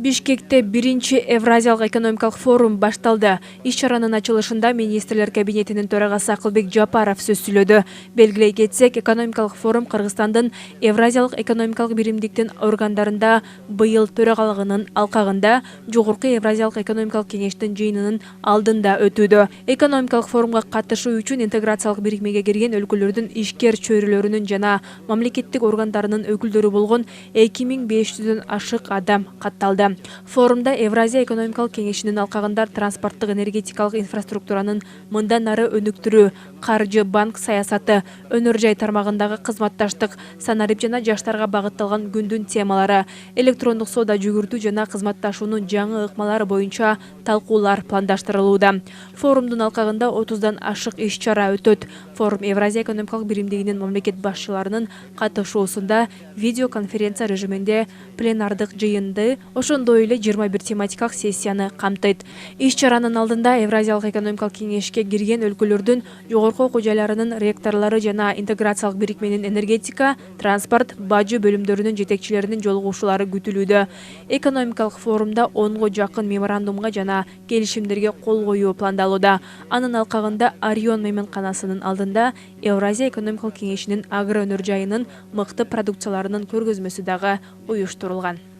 Бишкекте биринчи Евразиялык экономикалык форум башталды. Иш-чаранын ачылышында министрлер кабинетинин төрагасы Акылбек Жапаров сөз сүйлөдү. Белгилей кетсек, экономикалык форум Кыргызстандын Евразиялык экономикалык биримдиктин органдарында быйыл төрагалыгынын алкагында Жогорку Евразиялык экономикалык кеңештин жыйынынын алдында өтүүдө. Экономикалык форумга катышуу үчүн интеграциялык бирикмеге кирген өлкөлөрдүн ишкер чөйрөлөрүнүн жана мамлекеттик органдарынын өкүлдөрү болгон 2500дөн ашык адам катталды. Форумда Евразия экономикалык кеңешинин алкагында транспорттук энергетикалык инфраструктуранын мындан ары өнүктүрүү, каржы банк саясаты, өнөр жай тармагындагы кызматташтык, санарип жана жаштарга багытталган күндүн темалары, электрондук соода жүгүртүү жана кызматташуунун жаңы ыкмалары боюнча талкуулар пландаштырылууда. Форумдун алкагында 30дан ашык иш-чара өтөт. Форум Евразия экономикалык биримдигинин мамлекет башчыларынын катышуусунда видеоконференция режиминде пленардык жыйынды, ошондой эле 21 тематикалык сессияны камтыйт. Иш-чаранын алдында Евразиялык экономикалык кеңешке кирген өлкөлөрдүн жогорку окуу жайларынын ректорлору жана интеграциялык бирикменин энергетика, транспорт, бажы бөлүмдөрүнүн жетекчилеринин жолугушуулары күтүлүүдө. Экономикалык форумда 10го жакын меморандумга жана келишимдерге кол коюу пландалууда. Анын алкагында Орион мейманканасынын алдында Евразия экономикалык кеңешинин агро өнөр жайынын мыкты продукцияларынын көргөзмөсү дагы уюштурулган.